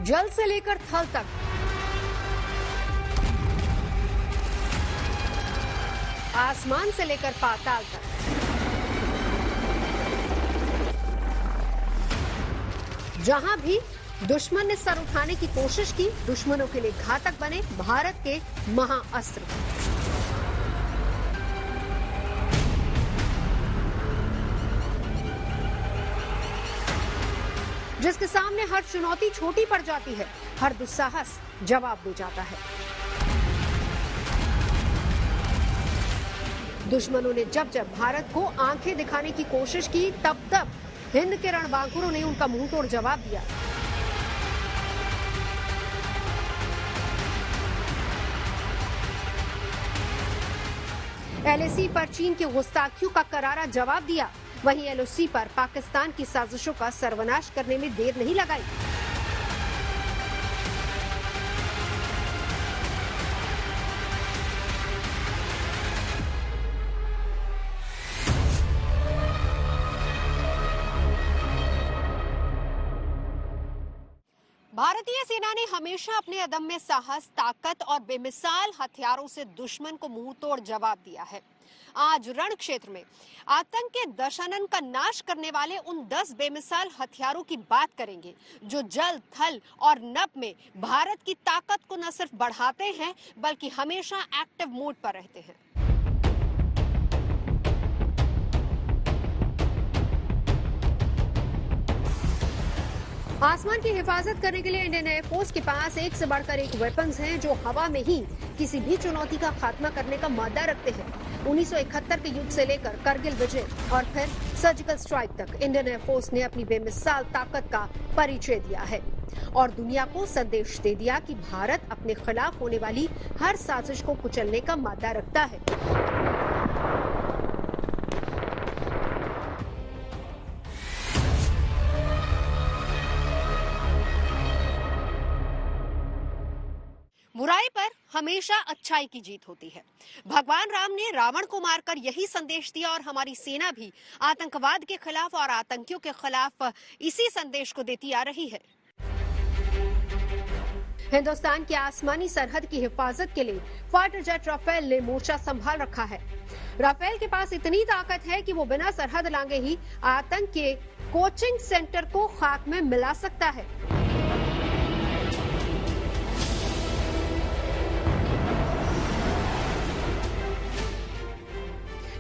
जल से लेकर थल तक, आसमान से लेकर पाताल तक, जहां भी दुश्मन ने सर उठाने की कोशिश की, दुश्मनों के लिए घातक बने भारत के महाअस्त्र। जिसके सामने हर चुनौती छोटी पड़ जाती है, हर दुस्साहस जवाब दे जाता है। दुश्मनों ने जब जब भारत को आंखें दिखाने की कोशिश की, तब तब हिंद के रणबांकुरों ने उनका मुंहतोड़ जवाब दिया। एलएसी पर चीन की गुस्ताखियों का करारा जवाब दिया। वहीं एलओसी पर पाकिस्तान की साजिशों का सर्वनाश करने में देर नहीं लगाई। भारतीय सेना ने हमेशा अपने अदम्य साहस, ताकत और बेमिसाल हथियारों से दुश्मन को मुंहतोड़ जवाब दिया है। आज रण क्षेत्र में आतंक के दशानन का नाश करने वाले उन 10 बेमिसाल हथियारों की बात करेंगे, जो जल, थल और नभ में भारत की ताकत को न सिर्फ बढ़ाते हैं, बल्कि हमेशा एक्टिव मोड पर रहते हैं। आसमान की हिफाजत करने के लिए इंडियन एयरफोर्स के पास एक से बढ़कर एक वेपन्स हैं, जो हवा में ही किसी भी चुनौती का खात्मा करने का मादा रखते हैं। 1971 के युद्ध से लेकर करगिल विजय और फिर सर्जिकल स्ट्राइक तक इंडियन एयरफोर्स ने अपनी बेमिसाल ताकत का परिचय दिया है और दुनिया को संदेश दे दिया कि भारत अपने खिलाफ होने वाली हर साजिश को कुचलने का मादा रखता है। बुराई पर हमेशा अच्छाई की जीत होती है। भगवान राम ने रावण को मारकर यही संदेश दिया और हमारी सेना भी आतंकवाद के खिलाफ और आतंकियों के खिलाफ इसी संदेश को देती आ रही है। हिंदुस्तान की आसमानी सरहद की हिफाजत के लिए फाइटर जेट राफेल ने मोर्चा संभाल रखा है। राफेल के पास इतनी ताकत है कि वो बिना सरहद लांघे ही आतंक के कोचिंग सेंटर को खाक में मिला सकता है।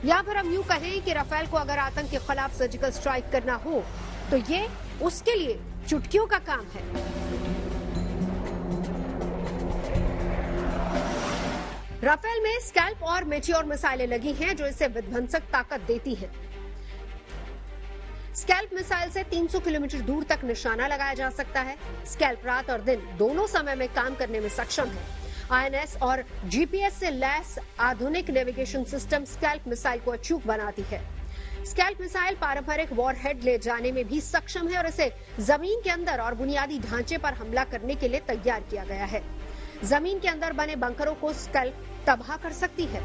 या फिर हम यूं कहें कि राफेल को अगर आतंक के खिलाफ सर्जिकल स्ट्राइक करना हो तो ये उसके लिए चुटकियों का काम है। राफेल में स्कैल्प और मेटियोर मिसाइलें लगी हैं, जो इसे विध्वंसक ताकत देती हैं। स्कैल्प मिसाइल से 300 किलोमीटर दूर तक निशाना लगाया जा सकता है। स्कैल्प रात और दिन दोनों समय में काम करने में सक्षम है। आईएनएस और जीपीएस से लैस आधुनिक नेविगेशन सिस्टम स्कैल्प मिसाइल को अचूक बनाती है। स्कैल्प मिसाइल पारंपरिक वॉरहेड ले जाने में भी सक्षम है और इसे जमीन के अंदर और बुनियादी ढांचे पर हमला करने के लिए तैयार किया गया है। जमीन के अंदर बने बंकरों को स्कैल्प तबाह कर सकती है।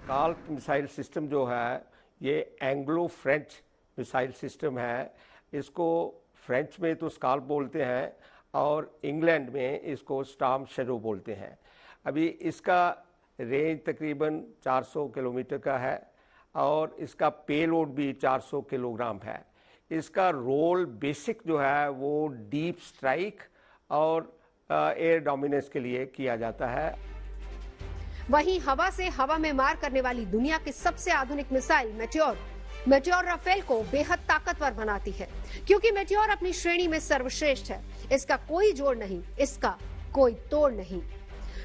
स्कैल्प मिसाइल सिस्टम जो है ये एंग्लो फ्रेंच मिसाइल सिस्टम है। इसको फ्रेंच में तो स्कैल्प बोलते हैं और इंग्लैंड में इसको स्टॉर्म शैडो बोलते हैं। अभी इसका रेंज तकरीबन 400 किलोमीटर का है और इसका पेलोड भी 400 किलोग्राम है। इसका रोल बेसिक जो है वो डीप स्ट्राइक और एयर डोमिनेंस के लिए किया जाता है। वहीं हवा से हवा में मार करने वाली दुनिया की सबसे आधुनिक मिसाइल मेटियोर राफेल को बेहद ताकतवर बनाती है, क्योंकि मेटियोर अपनी श्रेणी में सर्वश्रेष्ठ है। इसका कोई जोड़ नहीं, इसका कोई तोड़ नहीं।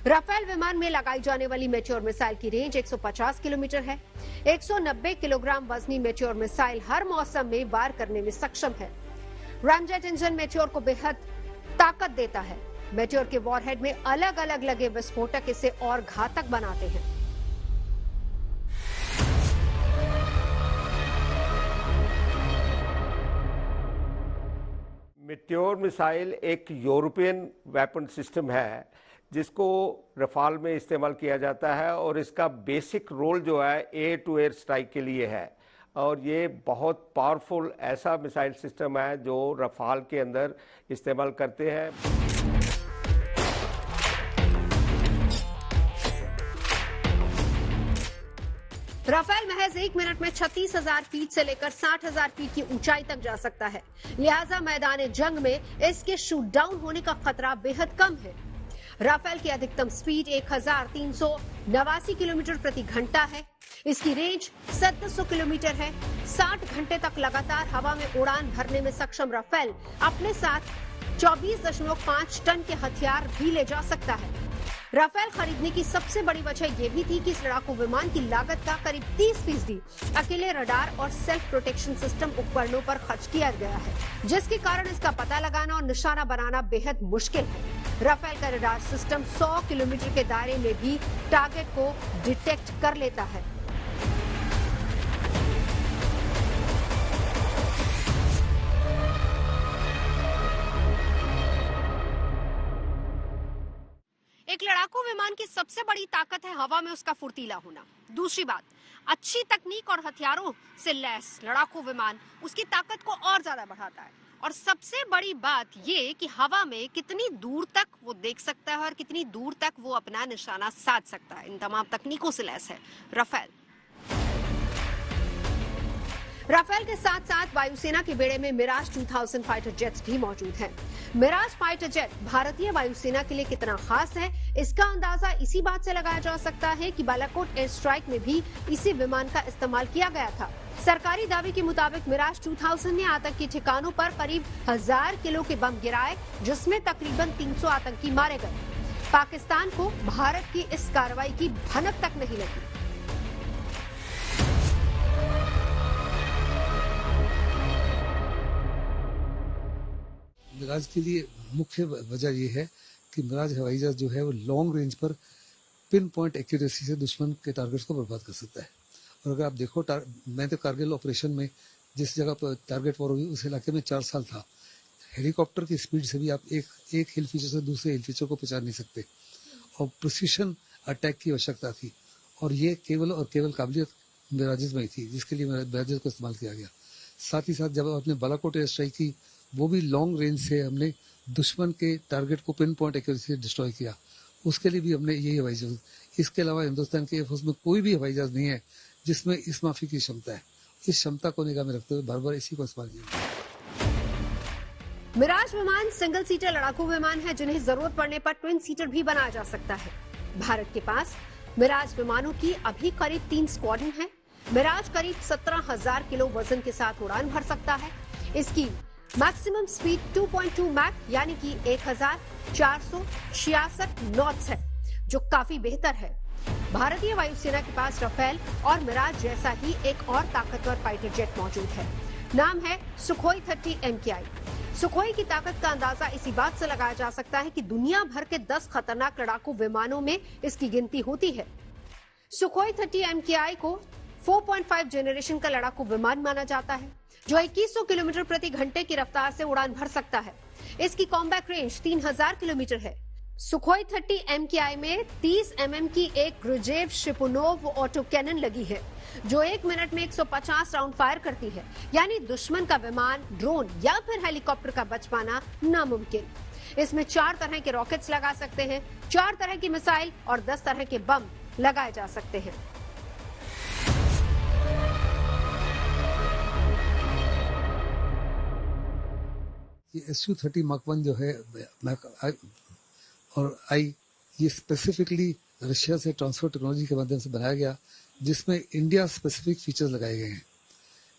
राफेल विमान में लगाई जाने वाली मेटियोर मिसाइल की रेंज 150 किलोमीटर है। 190 किलोग्राम वजनी मेटियोर मिसाइल हर मौसम में वार करने में सक्षम है। रैमजेट इंजन मेटियोर को बेहद ताकत देता है। मेटियोर के वॉरहेड में अलग अलग लगे विस्फोटक इसे और घातक बनाते हैं। मेटियोर मिसाइल एक यूरोपियन वेपन सिस्टम है जिसको रफाल में इस्तेमाल किया जाता है और इसका बेसिक रोल जो है एयर टू एयर स्ट्राइक के लिए है और ये बहुत पावरफुल ऐसा मिसाइल सिस्टम है जो रफाल के अंदर इस्तेमाल करते हैं। राफेल महज 1 मिनट में 36,000 फीट से लेकर 60,000 फीट की ऊंचाई तक जा सकता है, लिहाजा मैदान जंग में इसके शूट डाउन होने का खतरा बेहद कम है। राफेल की अधिकतम स्पीड 1389 किलोमीटर प्रति घंटा है। इसकी रेंज 1700 किलोमीटर है। 60 घंटे तक लगातार हवा में उड़ान भरने में सक्षम राफेल अपने साथ 24.5 टन के हथियार भी ले जा सकता है। राफेल खरीदने की सबसे बड़ी वजह यह भी थी कि इस लड़ाकू विमान की लागत का करीब 30% अकेले रडार और सेल्फ प्रोटेक्शन सिस्टम उपकरणों पर खर्च किया गया है, जिसके कारण इसका पता लगाना और निशाना बनाना बेहद मुश्किल है। राफेल का रडार सिस्टम 100 किलोमीटर के दायरे में भी टारगेट को डिटेक्ट कर लेता है। एक लड़ाकू विमान की सबसे बड़ी ताकत है हवा में उसका फुर्तीला होना। दूसरी बात, अच्छी तकनीक और हथियारों से लैस लड़ाकू विमान उसकी ताकत को और ज्यादा बढ़ाता है। और सबसे बड़ी बात ये कि हवा में कितनी दूर तक वो देख सकता है और कितनी दूर तक वो अपना निशाना साध सकता है, इन तमाम तकनीकों से लैस है राफेल। राफेल के साथ साथ वायुसेना के बेड़े में मिराज 2000 फाइटर जेट्स भी मौजूद हैं। मिराज फाइटर जेट भारतीय वायुसेना के लिए कितना खास है, इसका अंदाजा इसी बात से लगाया जा सकता है कि बालाकोट एयर स्ट्राइक में भी इसी विमान का इस्तेमाल किया गया था। सरकारी दावे के मुताबिक मिराज 2000 ने आतंकी ठिकानों पर करीब 1000 किलो के बम गिराए, जिसमें तकरीबन 300 आतंकी मारे गए। पाकिस्तान को भारत की इस कार्रवाई की भनक तक नहीं लगी। मिराज के लिए मुख्य वजह यह है कि मिराज हवाई जहाज जो है वो लॉन्ग रेंज पर पिन पॉइंट एक्यूरेसी से दुश्मन के टारगेट्स को बर्बाद कर सकता है। और अगर आप देखो, मैं तो कारगिल ऑपरेशन में जिस जगह पर टारगेट वॉर हुई उस इलाके में 4 साल था। हेलीकॉप्टर की स्पीड से भी आप एक हिल फीचर से दूसरे हिल फीचर को पहचान नहीं सकते और प्रिसीशन अटैक की आवश्यकता थी। और ये केवल और केवल काबिलियत मिराजेस में ही थी, जिसके लिए मिराजेस को इस्तेमाल किया गया। साथ ही साथ जब आपने बालाकोट एयर स्ट्राइक की, वो भी लॉन्ग रेंज से हमने दुश्मन के टारगेट को पिन पॉइंट एक्यूरेसी से डिस्ट्रॉय किया, उसके लिए भी हमने यही हवाई जहाज। इसके अलावा हिंदुस्तान के एयरफोर्स में कोई भी हवाई जहाज नहीं है जिसमें इस माफी की क्षमता है। इस क्षमता को निगाह में रखते हुए बार बार इसी को इस्तेमाल किया। मिराज विमान सिंगल सीटर लड़ाकू विमान है, जिन्हें जरूरत पड़ने पर ट्विन सीटर भी बनाया जा सकता है। भारत के पास मिराज विमानों की अभी करीब 3 स्क्वाड्रन है। मिराज करीब 17,000 किलो वजन के साथ उड़ान भर सकता है। इसकी मैक्सिमम स्पीड 2.2 मैक यानी कि 1466 नॉट्स है, जो काफी बेहतर है। भारतीय वायुसेना के पास राफेल और मिराज जैसा ही एक और ताकतवर फाइटर जेट मौजूद है। नाम है सुखोई 30 MKI। सुखोई की ताकत का अंदाजा इसी बात से लगाया जा सकता है कि दुनिया भर के 10 खतरनाक लड़ाकू विमानों में इसकी गिनती होती है। सुखोई 30 MKI को 4.5 जनरेशन का लड़ाकू विमान माना जाता है, जो 2100 किलोमीटर प्रति घंटे की रफ्तार से उड़ान भर सकता है। इसकी कॉम्बैट रेंज 3000 किलोमीटर है। सुखोई 30 MKI में 30 mm की एक ग्रुजेव शिपुनोव ऑटो कैनन लगी है, जो 1 मिनट में 150 राउंड फायर करती है, यानी दुश्मन का विमान, ड्रोन या फिर हेलीकॉप्टर का बच पाना नामुमकिन। इसमें 4 तरह के रॉकेट्स लगा सकते हैं, 4 तरह की मिसाइल और 10 तरह के बम लगाए जा सकते हैं। ये SU-30 Mark 1 जो है और ये स्पेसिफिकली रशिया से ट्रांसफर टेक्नोलॉजी के माध्यम से बनाया गया, जिसमें इंडिया स्पेसिफिक फीचर्स लगाए गए हैं।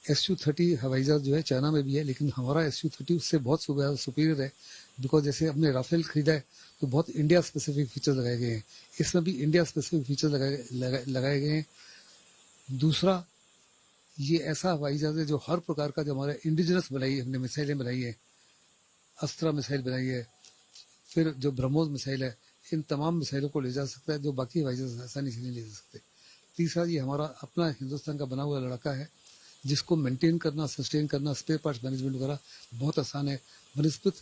SU-30 हवाई जहाज जो है चाइना में भी है, लेकिन हमारा SU-30 उससे बहुत सुपीरियर है। बिकॉज जैसे हमने राफेल खरीदा है तो बहुत इंडिया स्पेसिफिक फीचर्स लगाए गए हैं, इसमें भी इंडिया स्पेसिफिक फीचर्स लगाए गए हैं। दूसरा, ये ऐसा हवाई जहाज है जो हर प्रकार का, जो हमारा इंडिजिनस बनाई है, हमने मिसाइलें बनाई है, अस्त्रा मिसाइल बनाई है, फिर जो ब्रह्मोस मिसाइल है, इन तमाम मिसाइलों को ले जा सकता है, जो बाकी हवाई जहाज आसानी से नहीं ले जा सकते। तीसरा, ये हमारा अपना हिंदुस्तान का बना हुआ लड़ाका है, जिसको मेंटेन करना, सस्टेन करना, स्पेयर पार्ट्स मैनेजमेंट वगैरह बहुत आसान है बनस्पत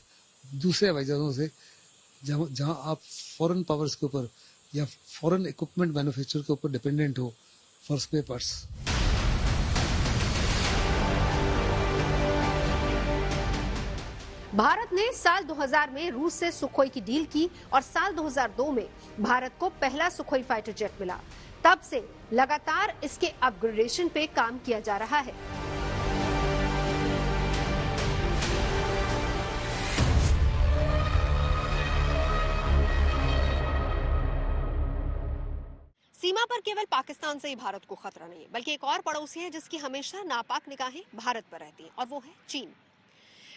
दूसरे हवाई जहाजों से। जहां आप फॉरेन पावर्स के ऊपर या फॉरेन इक्विपमेंट मैन्युफैक्चर के ऊपर डिपेंडेंट हो फॉर स्पेयर पार्ट्स। भारत ने साल 2000 में रूस से सुखोई की डील की और साल 2002 में भारत को पहला सुखोई फाइटर जेट मिला। तब से लगातार इसके अपग्रेडेशन पे काम किया जा रहा है। सीमा पर केवल पाकिस्तान से ही भारत को खतरा नहीं है, बल्कि एक और पड़ोसी है जिसकी हमेशा नापाक निगाहें भारत पर रहती हैं, और वो है चीन।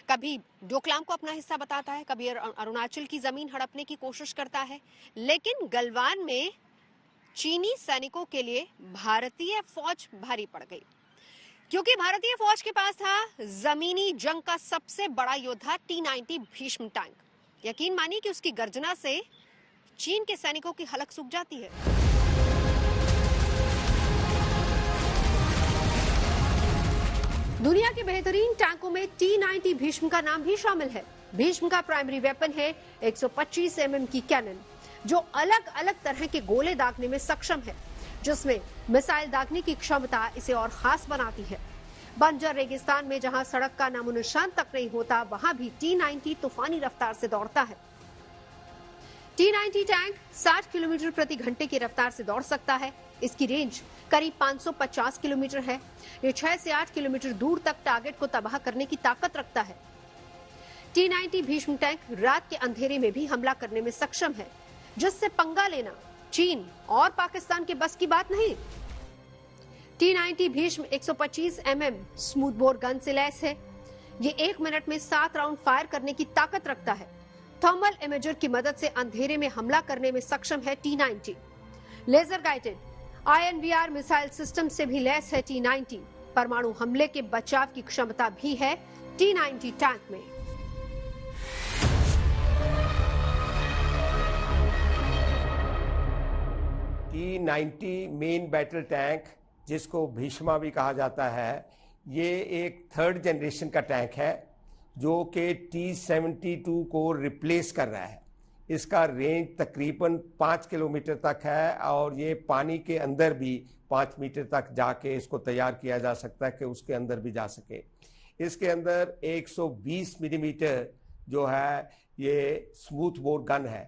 कभी डोकलाम को अपना हिस्सा बताता है, कभी अरुणाचल की जमीन हड़पने की कोशिश करता है, लेकिन गलवान में चीनी सैनिकों के लिए भारतीय फौज भारी पड़ गई, क्योंकि भारतीय फौज के पास था जमीनी जंग का सबसे बड़ा योद्धा T-90 भीष्म टैंक। यकीन मानिए कि उसकी गर्जना से चीन के सैनिकों की हलक सूख जाती है। दुनिया के बेहतरीन टैंकों में T-90 भीष्म का नाम भी शामिल है। भीष्म का प्राइमरी वेपन है 125 mm की कैनन, जो अलग अलग तरह के गोले दागने में सक्षम है, जिसमें मिसाइल दागने की क्षमता इसे और खास बनाती है। बंजर रेगिस्तान में जहां सड़क का नामोनिशान तक नहीं होता, वहां भी T-90 तूफानी रफ्तार से दौड़ता है। T-90 टैंक 60 किलोमीटर प्रति घंटे की रफ्तार से दौड़ सकता है। इसकी रेंज करीब 550 किलोमीटर है। ये 6 से 8 किलोमीटर दूर तक टारगेट को तबाह करने की ताकत रखता है। T-90 भीष्म टैंक रात के अंधेरे में भी हमला करने में सक्षम है, जिससे पंगा लेना चीन और पाकिस्तान के बस की बात नहीं। T-90 Bhishma 125 mm smooth bore gun से लैस है। ये 1 मिनट में 7 राउंड फायर करने की ताकत रखता है। थर्मल इमेजर की मदद से अंधेरे में हमला करने में सक्षम है T-90। Laser guided INVR missile system से भी लैस है T-90। परमाणु हमले के बचाव की क्षमता भी है T-90 टैंक में। T-90 मेन बैटल टैंक, जिसको भीष्मा भी कहा जाता है, ये एक 3rd जनरेशन का टैंक है जो कि T-72 को रिप्लेस कर रहा है। इसका रेंज तकरीबन 5 किलोमीटर तक है और ये पानी के अंदर भी 5 मीटर तक जाके इसको तैयार किया जा सकता है कि उसके अंदर भी जा सके। इसके अंदर 120 मिलीमीटर जो है ये स्मूथ बोर गन है।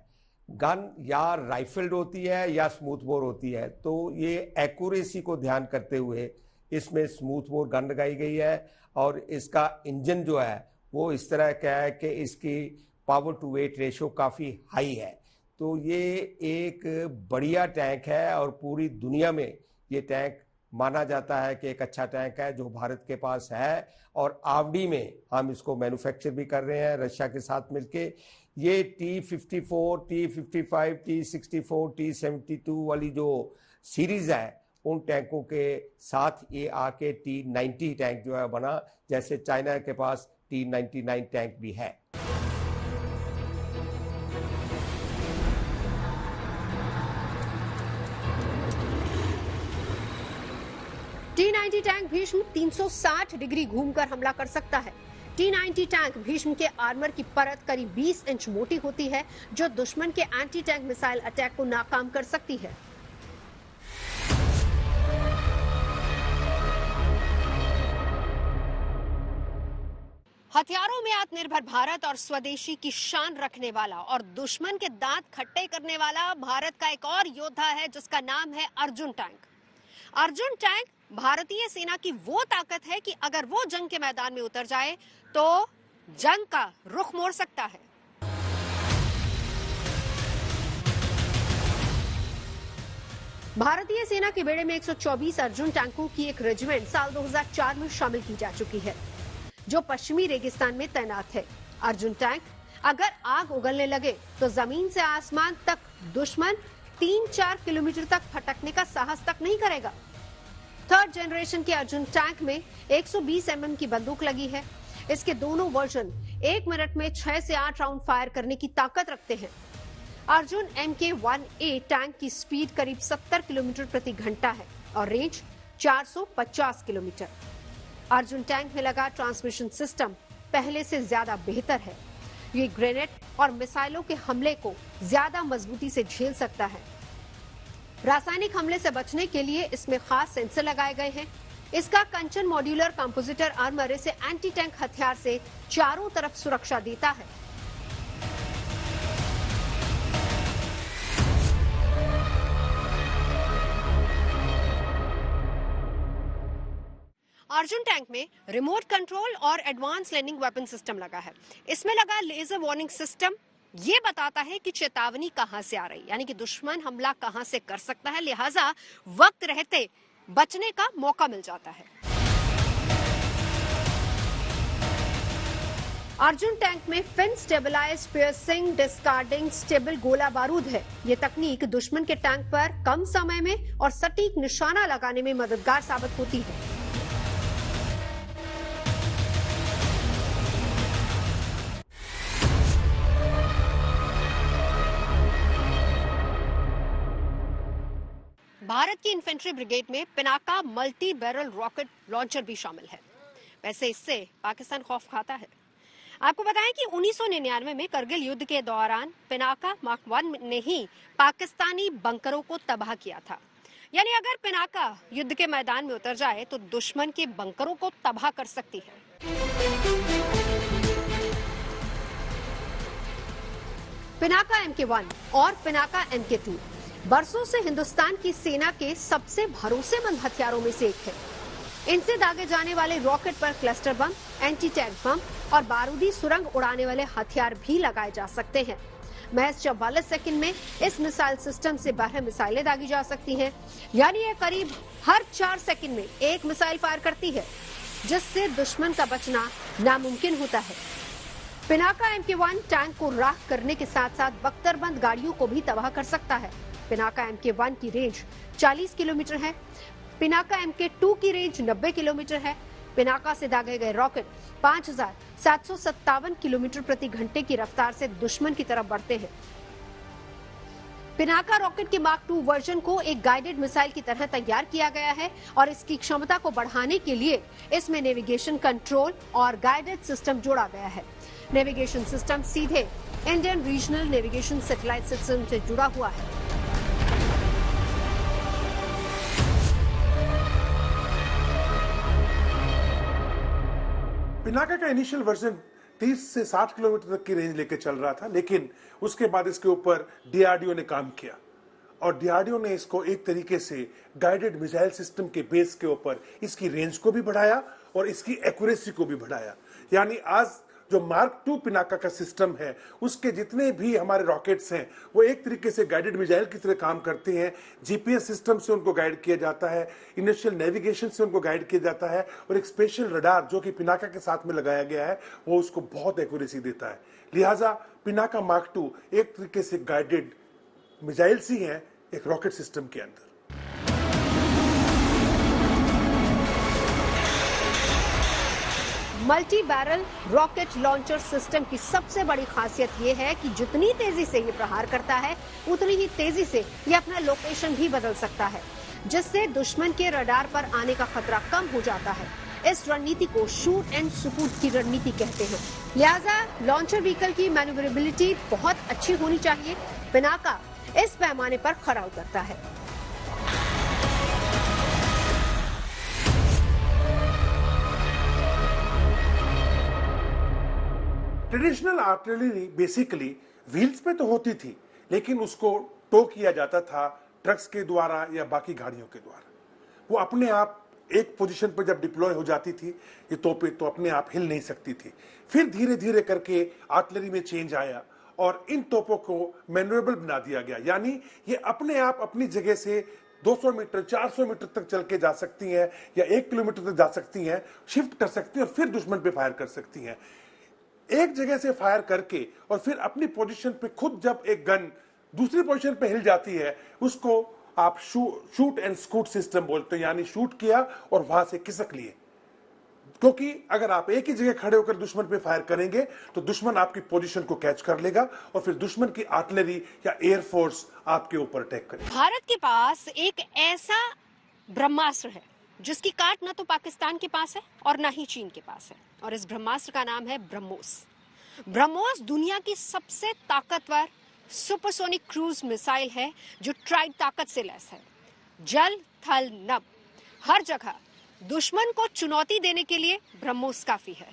गन या राइफल्ड होती है या स्मूथ बोर होती है, तो ये एक्यूरेसी को ध्यान करते हुए इसमें स्मूथ बोर गन लगाई गई है। और इसका इंजन जो है वो इस तरह का है कि इसकी पावर टू वेट रेशो काफ़ी हाई है। तो ये एक बढ़िया टैंक है और पूरी दुनिया में ये टैंक माना जाता है कि एक अच्छा टैंक है जो भारत के पास है। और आवड़ी में हम इसको मैन्युफैक्चर भी कर रहे हैं रशिया के साथ मिलके। ये T-54, T-55, T-64, T-72 वाली जो सीरीज है, उन टैंकों के साथ ये आके T-90 टैंक जो है बना, जैसे चाइना के पास T-99 टैंक भी है। T-90 टैंक भीष्म 360 डिग्री घूमकर हमला कर सकता है। T-90 टैंक भीष्म के आर्मर की परत करीब 20 इंच मोटी होती है, जो दुश्मन के एंटी टैंक मिसाइल अटैक को नाकाम कर सकती है। हथियारों में आत्मनिर्भर भारत और स्वदेशी की शान रखने वाला और दुश्मन के दांत खट्टे करने वाला भारत का एक और योद्धा है, जिसका नाम है अर्जुन टैंक। अर्जुन टैंक भारतीय सेना की वो ताकत है कि अगर वो जंग के मैदान में उतर जाए तो जंग का रुख मोड़ सकता है। भारतीय सेना के बेड़े में 124 अर्जुन टैंकों की एक रेजिमेंट साल 2004 में शामिल की जा चुकी है, जो पश्चिमी रेगिस्तान में तैनात है। अर्जुन टैंक अगर आग उगलने लगे तो जमीन से आसमान तक दुश्मन 3-4 किलोमीटर तक फटकने का साहस तक नहीं करेगा। 3rd जनरेशन के अर्जुन टैंक में 120 mm की बंदूक लगी है। इसके दोनों वर्जन 1 मिनट में 6 से 8 राउंड फायर करने की ताकत रखते हैं। अर्जुन MK-1A टैंक की स्पीड करीब 70 किलोमीटर प्रति घंटा है और रेंज 450 किलोमीटर। अर्जुन टैंक में लगा ट्रांसमिशन सिस्टम पहले से ज्यादा बेहतर है। ये ग्रेनेड और मिसाइलों के हमले को ज्यादा मजबूती से झेल सकता है। रासायनिक हमले से बचने के लिए इसमें खास सेंसर लगाए गए हैं। इसका कंचन मॉड्यूलर कंपोजिटर आर्मर इसे एंटी टैंक हथियार से चारों तरफ सुरक्षा देता है। अर्जुन टैंक में रिमोट कंट्रोल और एडवांस लैंडिंग वेपन सिस्टम लगा है। इसमें लगा लेजर वार्निंग सिस्टम ये बताता है कि चेतावनी कहां से आ रही, यानी कि दुश्मन हमला कहां से कर सकता है, लिहाजा वक्त रहते बचने का मौका मिल जाता है। अर्जुन टैंक में fin stabilized piercing discarding stable गोला बारूद है। ये तकनीक दुश्मन के टैंक पर कम समय में और सटीक निशाना लगाने में मददगार साबित होती है। भारत की इन्फेंट्री ब्रिगेड में Pinaka multi barrel rocket launcher भी शामिल है। वैसे इससे पाकिस्तान खौफ खाता है। आपको बताएं कि 1999 में करगिल युद्ध के दौरान पिनाका मार्क 1 ने ही पाकिस्तानी बंकरों को तबाह किया था। यानी अगर पिनाका युद्ध के मैदान में उतर जाए तो दुश्मन के बंकरों को तबाह कर सकती है। पिनाका MK1 और पिनाका MK2 बरसों से हिंदुस्तान की सेना के सबसे भरोसेमंद हथियारों में से एक है। इनसे दागे जाने वाले रॉकेट पर क्लस्टर बम, एंटी टैंक बम और बारूदी सुरंग उड़ाने वाले हथियार भी लगाए जा सकते हैं। महज 44 सेकंड में इस मिसाइल सिस्टम से 12 मिसाइलें दागी जा सकती हैं। यानी ये करीब हर 4 सेकंड में एक मिसाइल फायर करती है, जिससे दुश्मन का बचना नामुमकिन होता है। पिनाका MK1 टैंक को राख करने के साथ साथ बख्तरबंद गाड़ियों को भी तबाह कर सकता है। पिनाका MK1 की रेंज 40 किलोमीटर है। पिनाका MK2 की रेंज 90 किलोमीटर है। पिनाका से दागे गए रॉकेट 5757 किलोमीटर प्रति घंटे की रफ्तार से दुश्मन की तरफ बढ़ते हैं। पिनाका रॉकेट के मार्क 2 वर्जन को एक गाइडेड मिसाइल की तरह तैयार किया गया है और इसकी क्षमता को बढ़ाने के लिए इसमें नेविगेशन कंट्रोल और गाइडेड सिस्टम जोड़ा गया है। नेविगेशन सिस्टम सीधे Indian regional navigation satellite system से जुड़ा हुआ है। पिनाका का इनिशियल वर्जन 30 से 60 किलोमीटर तक की रेंज लेके चल रहा था, लेकिन उसके बाद इसके ऊपर DRDO ने काम किया और DRDO ने इसको एक तरीके से गाइडेड मिसाइल सिस्टम के बेस के ऊपर इसकी रेंज को भी बढ़ाया और इसकी एक्यूरेसी को भी बढ़ाया। यानी आज जो मार्क 2 पिनाका का सिस्टम है, उसके जितने भी हमारे रॉकेट्स हैं वो एक तरीके से गाइडेड मिसाइल की तरह काम करते हैं। GPS सिस्टम से उनको गाइड किया जाता है, इनिशियल नेविगेशन से उनको गाइड किया जाता है और एक स्पेशल रडार जो कि पिनाका के साथ में लगाया गया है वो उसको बहुत एक्यूरेसी देता है। लिहाजा पिनाका मार्क 2 एक तरीके से गाइडेड मिसाइल्स ही हैं एक रॉकेट सिस्टम के अंदर। Multi barrel rocket launcher system की सबसे बड़ी खासियत यह है कि जितनी तेजी से ये प्रहार करता है उतनी ही तेजी से ये अपना लोकेशन भी बदल सकता है, जिससे दुश्मन के रडार पर आने का खतरा कम हो जाता है। इस रणनीति को शूट एंड सुकूट की रणनीति कहते हैं। लिहाजा लॉन्चर व्हीकल की मैन्यूवरेबिलिटी बहुत अच्छी होनी चाहिए। पिनाका इस पैमाने पर खरा उतरता है। ट्रेडिशनल आर्टिलरी बेसिकली व्हील्स पे तो होती थी, लेकिन उसको टो किया जाता था ट्रक्स के द्वारा या बाकी गाड़ियों के द्वारा। वो अपने आप एक पोजीशन पर जब डिप्लॉय हो जाती थी ये तोपें तो अपने आप हिल नहीं सकती थी। फिर धीरे धीरे करके आर्टिलरी में चेंज आया और इन तोपों को मैन्यूरेबल बना दिया गया, यानी ये अपने आप अपनी जगह से 200 मीटर 400 मीटर तक चल के जा सकती हैं या 1 किलोमीटर तक जा सकती हैं, शिफ्ट कर सकती हैं और फिर दुश्मन पे फायर कर सकती हैं। एक जगह से फायर करके और फिर अपनी पोजीशन पे खुद जब एक गन दूसरी पोजीशन पे हिल जाती है उसको आप शूट एंड स्कूट सिस्टम बोलते हैं, यानी शूट किया और वहां से खिसक लिए। क्योंकि अगर आप एक ही जगह खड़े होकर दुश्मन पे फायर करेंगे तो दुश्मन आपकी पोजीशन को कैच कर लेगा और फिर दुश्मन की आर्टिलरी या एयरफोर्स आपके ऊपर अटैक करेगी। भारत के पास एक ऐसा ब्रह्मास्त्र है जिसकी काट ना तो पाकिस्तान के पास है और ना ही चीन के पास है, और इस ब्रह्मास्त्र का नाम है ब्रह्मोस। ब्रह्मोस दुनिया की सबसे ताकतवर सुपरसोनिक क्रूज मिसाइल है जो ट्राइड ताकत से लैस है। जल, थल, नभ हर जगह दुश्मन को चुनौती देने के लिए ब्रह्मोस काफी है।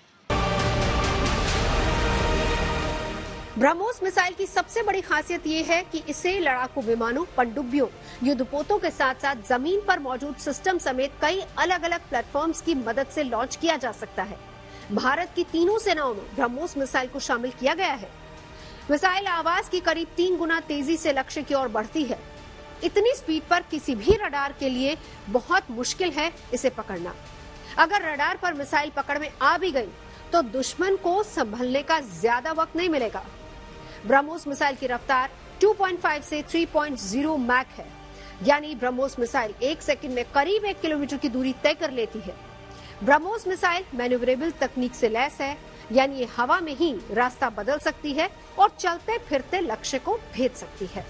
ब्रह्मोस मिसाइल की सबसे बड़ी खासियत ये है कि इसे लड़ाकू विमानों, पनडुब्बियों, युद्धपोतों के साथ साथ जमीन पर मौजूद सिस्टम समेत कई अलग अलग प्लेटफॉर्म्स की मदद से लॉन्च किया जा सकता है। भारत की तीनों सेनाओं में ब्रह्मोस मिसाइल को शामिल किया गया है। मिसाइल आवाज की करीब 3 गुना तेजी से लक्ष्य की ओर बढ़ती है। इतनी स्पीड पर किसी भी रडार के लिए बहुत मुश्किल है इसे पकड़ना। अगर रडार पर मिसाइल पकड़ में आ भी गई तो दुश्मन को संभलने का ज्यादा वक्त नहीं मिलेगा। ब्रह्मोस मिसाइल की रफ्तार 2.5 से 3.0 मैक है, यानी ब्रह्मोस मिसाइल 1 सेकंड में करीब 1 किलोमीटर की दूरी तय कर लेती है। ब्रह्मोस मिसाइल मैन्यूवरेबल तकनीक से लैस है, यानी ये हवा में ही रास्ता बदल सकती है और चलते फिरते लक्ष्य को भेद सकती है।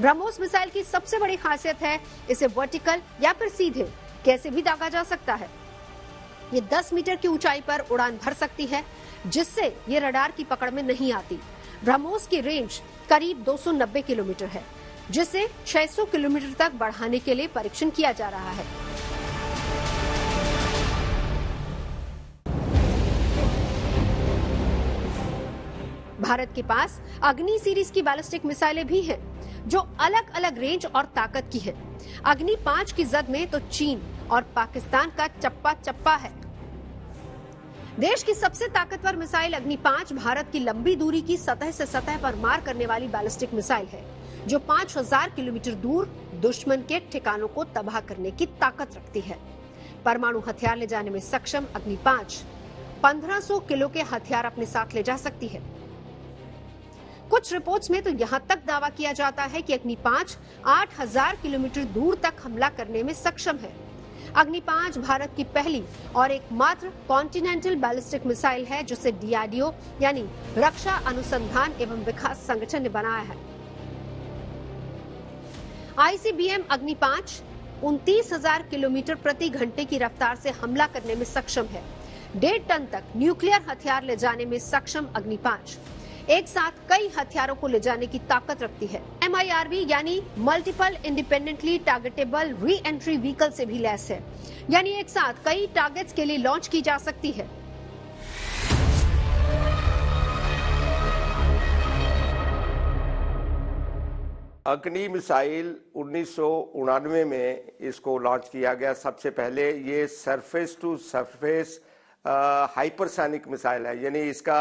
ब्रह्मोस मिसाइल की सबसे बड़ी खासियत है इसे वर्टिकल या फिर सीधे कैसे भी दागा जा सकता है। ये 10 मीटर की ऊंचाई पर उड़ान भर सकती है, जिससे ये रडार की पकड़ में नहीं आती। ब्रह्मोस की रेंज करीब 290 किलोमीटर है, जिसे 600 किलोमीटर तक बढ़ाने के लिए परीक्षण किया जा रहा है। भारत के पास अग्नि सीरीज की बैलिस्टिक मिसाइलें भी हैं, जो अलग अलग रेंज और ताकत की हैं। अग्नि 5 की जद में तो चीन और पाकिस्तान का चप्पा चप्पा है। देश की सबसे ताकतवर मिसाइल अग्नि 5 भारत की लंबी दूरी की सतह से सतह पर मार करने वाली बैलिस्टिक मिसाइल है, जो 5000 किलोमीटर दूर दुश्मन के ठिकानों को तबाह करने की ताकत रखती है। परमाणु हथियार ले जाने में सक्षम अग्नि 5 1500 किलो के हथियार अपने साथ ले जा सकती है। कुछ रिपोर्ट्स में तो यहां तक दावा किया जाता है कि अग्नि 5 8000 किलोमीटर दूर तक हमला करने में सक्षम है। अग्नि 5 भारत की पहली और एकमात्र कॉन्टिनेंटल बैलिस्टिक मिसाइल है, जिसे डीआरडीओ यानी रक्षा अनुसंधान एवं विकास संगठन ने बनाया है। आईसीबीएम अग्नि 5 29,000 किलोमीटर प्रति घंटे की रफ्तार से हमला करने में सक्षम है। 1.5 टन तक न्यूक्लियर हथियार ले जाने में सक्षम अग्नि 5 एक साथ कई हथियारों को ले जाने की ताकत रखती है। MIRV यानी multiple independently targetable re entry vehicle से भी लैस है, यानी एक साथ कई टारगेट्स के लिए लॉन्च की जा सकती है। अग्नि मिसाइल 1999 में इसको लॉन्च किया गया। सबसे पहले ये surface to surface hypersonic missile है, यानी इसका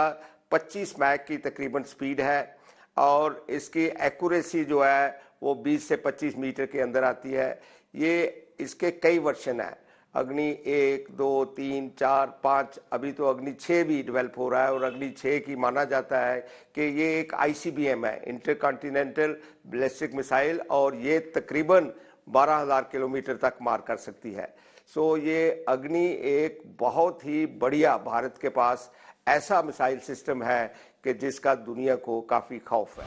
25 मैक की तकरीबन स्पीड है और इसकी एक्यूरेसी जो है वो 20 से 25 मीटर के अंदर आती है। ये इसके कई वर्जन है, अग्नि 1, 2, 3, 4, 5, अभी तो अग्नि 6 भी डेवलप हो रहा है और अग्नि 6 की माना जाता है कि ये एक ICBM है, इंटरकॉन्टिनेंटल बैलिस्टिक मिसाइल, और ये तकरीबन 12,000 किलोमीटर तक मार कर सकती है। सो ये अग्नि एक बहुत ही बढ़िया भारत के पास ऐसा मिसाइल सिस्टम है कि जिसका दुनिया को काफी खौफ है।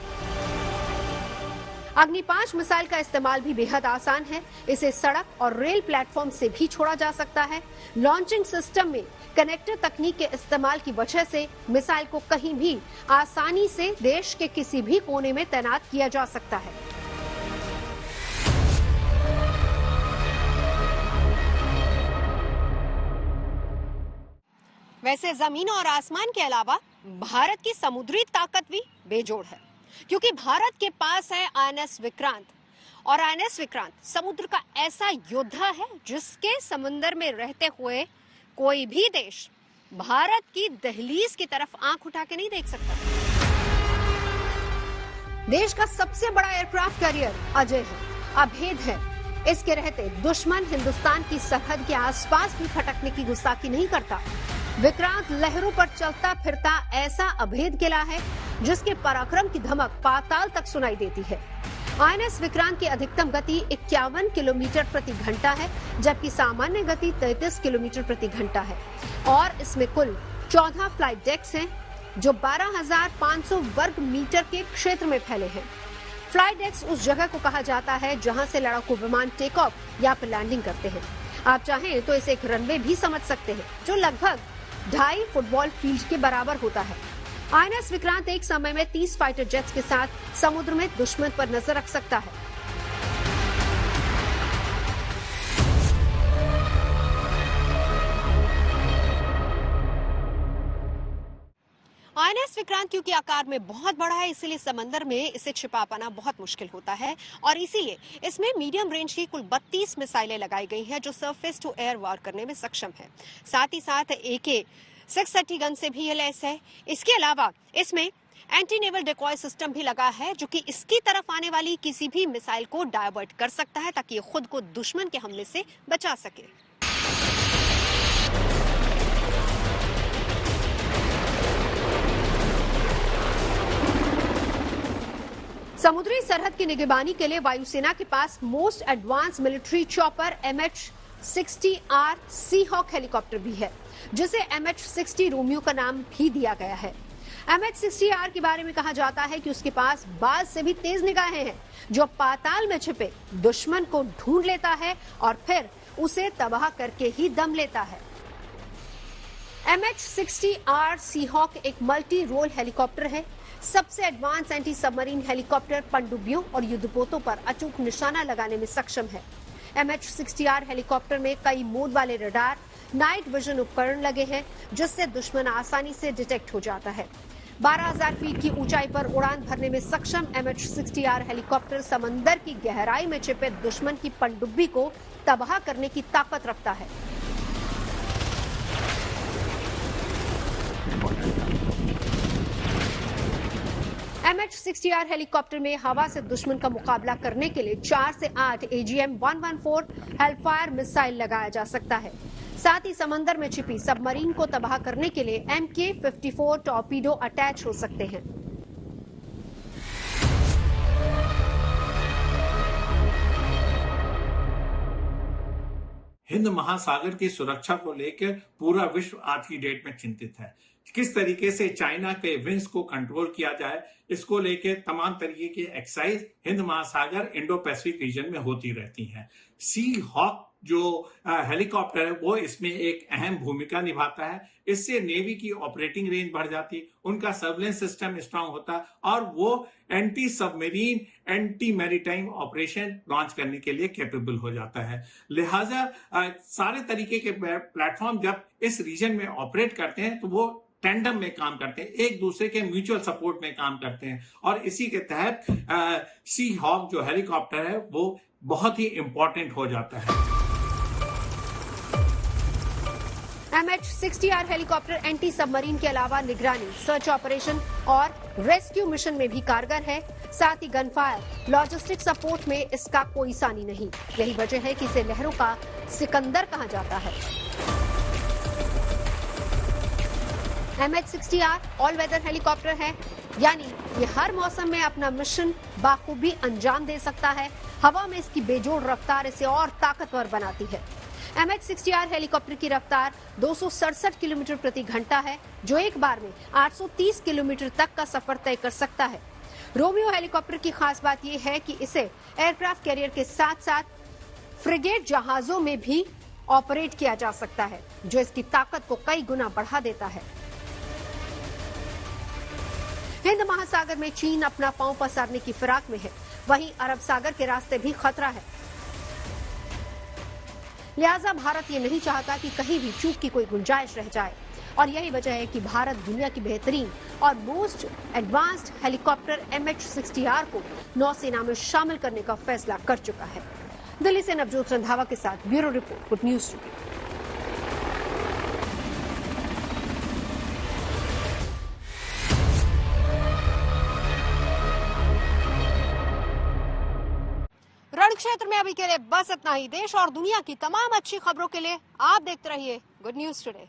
अग्नि 5 मिसाइल का इस्तेमाल भी बेहद आसान है। इसे सड़क और रेल प्लेटफॉर्म से भी छोड़ा जा सकता है। लॉन्चिंग सिस्टम में कनेक्टर तकनीक के इस्तेमाल की वजह से मिसाइल को कहीं भी आसानी से देश के किसी भी कोने में तैनात किया जा सकता है। वैसे जमीन और आसमान के अलावा भारत की समुद्री ताकत भी बेजोड़ है, क्योंकि भारत के पास है INS विक्रांत। और INS विक्रांत समुद्र का ऐसा योद्धा है जिसके समंदर में रहते हुए कोई भी देश भारत की दहलीज की तरफ आंख उठा के नहीं देख सकता। देश का सबसे बड़ा एयरक्राफ्ट कैरियर अजय है, अभेद है। इसके रहते दुश्मन हिंदुस्तान की सरहद के आसपास भी खटकने की गुस्ताखी नहीं करता। विक्रांत लहरों पर चलता फिरता ऐसा अभेद किला है जिसके पराक्रम की धमक पाताल तक सुनाई देती है। INS विक्रांत की अधिकतम गति 51 किलोमीटर प्रति घंटा है, जबकि सामान्य गति 33 किलोमीटर प्रति घंटा है और इसमें कुल 14 फ्लाइट डेक्स हैं, जो 12,500 वर्ग मीटर के क्षेत्र में फैले हैं। फ्लाइट डेक्स उस जगह को कहा जाता है जहां से लड़ाकू विमान टेक ऑफ या फिर लैंडिंग करते हैं। आप चाहें तो इसे एक रनवे भी समझ सकते हैं, जो लगभग 2.5 फुटबॉल फील्ड के बराबर होता है। आईएनएस विक्रांत एक समय में 30 फाइटर जेट्स के साथ समुद्र में दुश्मन पर नजर रख सकता है। आईएनएस विक्रांत क्योंकि आकार में बहुत बड़ा है, इसीलिए समंदर में इसे छिपा पाना बहुत मुश्किल होता है और इसीलिए इसमें मीडियम रेंज की कुल 32 मिसाइलें लगाई गई हैं जो सरफेस टू एयर वार करने में सक्षम है। साथ ही साथ AK-630 गन से भी ये लैस है। इसके अलावा इसमें एंटी नेवल डिकॉय सिस्टम भी लगा है जो कि इसकी तरफ आने वाली किसी भी मिसाइल को डायवर्ट कर सकता है ताकि ये खुद को दुश्मन के हमले से बचा सके। समुद्री सरहद की निगरानी के लिए वायुसेना के पास most advance military chopper MH-60R Seahawk helicopter भी है, जिसे MH-60 रोमियो का नाम भी दिया गया है। MH-60R के बारे में कहा जाता है कि उसके पास बाज से भी तेज निगाहें हैं, जो पाताल में छिपे दुश्मन को ढूंढ लेता है और फिर उसे तबाह करके ही दम लेता है। MH-60R सीहॉक एक मल्टी रोल हेलीकॉप्टर है। सबसे एडवांस एंटी सबमरीन हेलीकॉप्टर पनडुब्बियों और युद्धपोतों पर अचूक निशाना लगाने में सक्षम है। MH-60R हेलीकॉप्टर में कई मोड वाले रडार, नाइट विजन उपकरण लगे हैं, जिससे दुश्मन आसानी से डिटेक्ट हो जाता है। 12,000 फीट की ऊंचाई पर उड़ान भरने में सक्षम MH-60R हेलीकॉप्टर समंदर की गहराई में छिपे दुश्मन की पनडुब्बी को तबाह करने की ताकत रखता है। MH-60R हेलीकॉप्टर में हवा से दुश्मन का मुकाबला करने के लिए 4 से 8 AGM-114 हेलफायर मिसाइल लगाया जा सकता है। साथ ही समंदर में छिपी सबमरीन को तबाह करने के लिए MK-54 टॉर्पीडो अटैच हो सकते हैं। हिंद महासागर की सुरक्षा को लेकर पूरा विश्व आज की डेट में चिंतित है। किस तरीके से चाइना के विंग्स को कंट्रोल किया जाए, इसको लेकर तमाम तरीके की एक्सरसाइज हिंद महासागर इंडो पैसिफिक रीजन में होती रहती हैं। सी हॉक जो हेलीकॉप्टर है वो इसमें एक अहम भूमिका निभाता है। इससे नेवी की ऑपरेटिंग रेंज बढ़ जाती, उनका सर्वेलेंस सिस्टम स्ट्रांग होता और वो anti submarine, anti maritime operation launch करने के लिए कैपेबल हो जाता है। लिहाजा सारे तरीके के प्लेटफॉर्म जब इस रीजन में ऑपरेट करते हैं तो वो टेंडम में काम करते हैं, एक दूसरे के म्यूचुअल सपोर्ट में काम करते हैं और इसी के तहत सी हॉक जो हेलीकॉप्टर है वो बहुत ही इंपॉर्टेंट हो जाता है। MH-60R हेलीकॉप्टर एंटी सबमरीन के अलावा निगरानी, सर्च ऑपरेशन और रेस्क्यू मिशन में भी कारगर है। साथ ही गनफायर, लॉजिस्टिक सपोर्ट में इसका कोई सानी नहीं। यही वजह है कि इसे लहरों का सिकंदर कहा जाता है। MH-60R ऑल वेदर हेलीकॉप्टर है, यानी ये हर मौसम में अपना मिशन बाखूबी अंजाम दे सकता है। हवा में इसकी बेजोड़ रफ्तार इसे और ताकतवर बनाती है। MH-60R हेलीकॉप्टर की रफ्तार 267 किलोमीटर प्रति घंटा है, जो एक बार में 830 किलोमीटर तक का सफर तय कर सकता है। रोमियो हेलीकॉप्टर की खास बात यह है कि इसे एयरक्राफ्ट कैरियर के साथ साथ फ्रिगेट जहाजों में भी ऑपरेट किया जा सकता है, जो इसकी ताकत को कई गुना बढ़ा देता है। हिंद महासागर में चीन अपना पांव पसारने की फिराक में है, वहीं अरब सागर के रास्ते भी खतरा है। लिहाजा भारत ये नहीं चाहता कि कहीं भी चूक की कोई गुंजाइश रह जाए और यही वजह है कि भारत दुनिया की बेहतरीन और मोस्ट एडवांस्ड हेलीकॉप्टर MH-60R को नौसेना में शामिल करने का फैसला कर चुका है। दिल्ली से नवजोत रंधावा के साथ bureau report, good news today. रण क्षेत्र में अभी के लिए बस इतना ही। देश और दुनिया की तमाम अच्छी खबरों के लिए आप देखते रहिए गुड न्यूज टुडे।